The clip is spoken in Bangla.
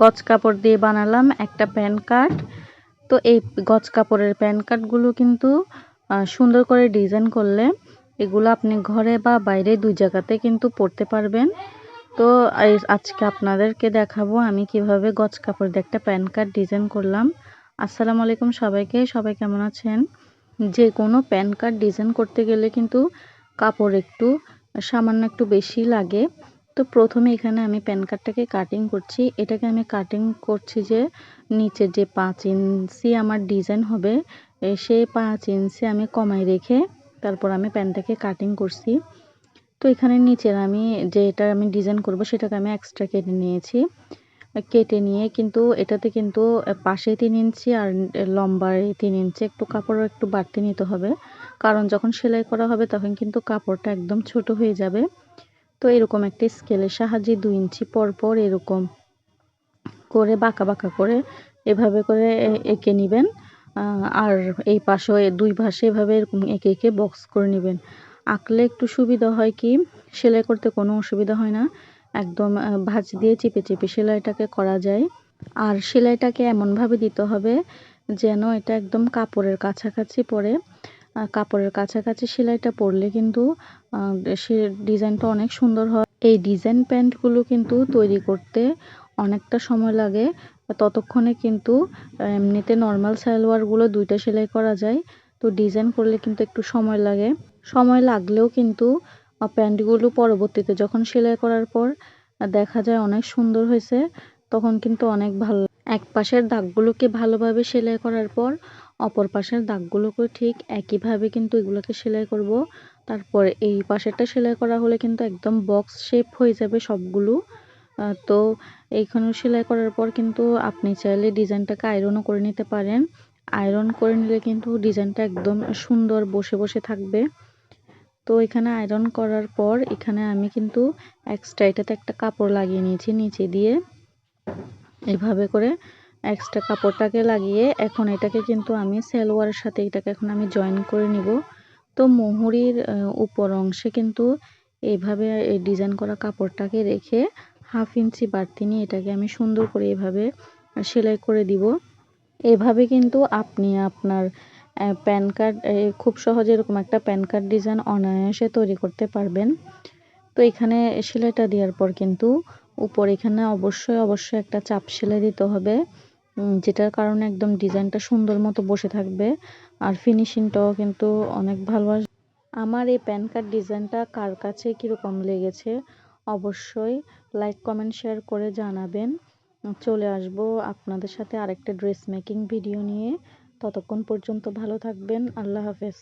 গজ কাপড় দিয়ে বানালাম একটা প্যান কার্ড। তো এই গজ কাপড়ের প্যান কার্ডগুলো কিন্তু সুন্দর করে ডিজাইন করলে এগুলো আপনি ঘরে বা বাইরে দুই জায়গাতে কিন্তু পরতে পারবেন। তো আজকে আপনাদেরকে দেখাবো আমি কিভাবে গজ কাপড় দিয়ে একটা প্যান কার্ড ডিজাইন করলাম। আসসালামু আলাইকুম সবাইকে, সবাই কেমন আছেন? যে কোনো প্যান কার্ড ডিজাইন করতে গেলে কিন্তু কাপড় সামান্য একটু বেশি লাগে। তো প্রথমে এখানে আমি প্যান কার্ডটাকে কাটিং করছি। এটাকে আমি কাটিং করছি যে নিচের যে 5 ইঞ্চি আমার ডিজাইন হবে সেই 5 ইঞ্চি আমি কমাই রেখে তারপর আমি প্যানটাকে কাটিং করছি। তো এখানে নিচের আমি যেটা আমি ডিজাইন করব সেটাকে আমি এক্সট্রা কেটে নিয়েছি। কেটে নিয়ে কিন্তু এটাতে কিন্তু পাশে 3 ইঞ্চি আর লম্বায় 3 ইঞ্চি একটু কাপড় একটু বাড়তি নিতে হবে, কারণ যখন সেলাই করা হবে তখন কিন্তু কাপড়টা একদম ছোট হয়ে যাবে। তো এরকম একটা স্কেলের সাহায্যে 2 ইঞ্চি পর পর এরকম করে বাঁকা বাঁকা করে এভাবে করে এঁকে নেবেন। আর এই পাশেও দুই পাশে এভাবে এরকম এঁকে এঁকে বক্স করে নেবেন। আঁকলে একটু সুবিধা হয় কি, সেলাই করতে কোনো অসুবিধা হয় না। একদম ভাঁজ দিয়ে চেপে চেপে সেলাইটাকে করা যায়। আর সেলাইটাকে এমনভাবে দিতে হবে যেন এটা একদম কাপড়ের কাছাকাছি পড়ে। কাপড়ের কাছাকাছি সেলাইটা পড়লে কিন্তু সে ডিজাইনটা অনেক সুন্দর হয়। এই ডিজাইন প্যান্টগুলো কিন্তু তৈরি করতে অনেকটা সময় লাগে। ততক্ষণে কিন্তু এমনিতে নর্মাল সালোয়ারগুলো 2টা সেলাই করা যায়। তো ডিজাইন করলে কিন্তু একটু সময় লাগে। সময় লাগলেও কিন্তু প্যান্টগুলো পরবর্তীতে যখন সেলাই করার পর দেখা যায় অনেক সুন্দর হয়েছে, তখন কিন্তু অনেক ভালো। এক পাশের দাগগুলোকে ভালোভাবে সেলাই করার পর অপর পাশের দাগগুলোকে ঠিক একইভাবে কিন্তু এগুলোকে সেলাই করব। তারপর এই পাশেরটা সেলাই করা হলে কিন্তু একদম বক্স শেপ হয়ে যাবে সবগুলো। তো এইখানে সেলাই করার পর কিন্তু আপনি চাইলে ডিজাইনটাকে আয়রনও করে নিতে পারেন। আয়রন করে নিলে কিন্তু ডিজাইনটা একদম সুন্দর বসে বসে থাকবে। তো এখানে আয়রন করার পর এখানে আমি কিন্তু এক্সট্রা এটাতে একটা কাপড় লাগিয়ে নিয়েছি নিচে দিয়ে। এভাবে করে এক্সট্রা কাপড়টাকে লাগিয়ে এখন এটাকে কিন্তু আমি সালোয়ারের সাথে এটাকে এখন আমি জয়েন করে নিব। তো মুহুরির উপর অংশে কিন্তু এইভাবে ডিজাইন করা কাপড়টাকে রেখে 1/2 ইঞ্চি বাড়তি নিয়ে এটাকে আমি সুন্দর করে এভাবে সেলাই করে দিব। এভাবে কিন্তু আপনি আপনার প্যান কার্ড খুব সহজে এরকম একটা প্যান কার্ড ডিজাইন অনায়াসে তৈরি করতে পারবেন। তো এখানে সেলাইটা দেওয়ার পর কিন্তু উপর এখানে অবশ্যই একটা চাপ সেলাই দিতে হবে, যেটার কারণে একদম ডিজাইনটা সুন্দর মতো বসে থাকবে আর ফিনিশিংটাও কিন্তু অনেক ভালো আসবে। আমার এই প্যান কার্ড ডিজাইনটা কার কাছে কীরকম লেগেছে অবশ্যই লাইক কমেন্ট শেয়ার করে জানাবেন। চলে আসবো আপনাদের সাথে আরেকটা ড্রেস মেকিং ভিডিও নিয়ে। ততক্ষণ পর্যন্ত ভালো থাকবেন। আল্লাহ হাফেজ।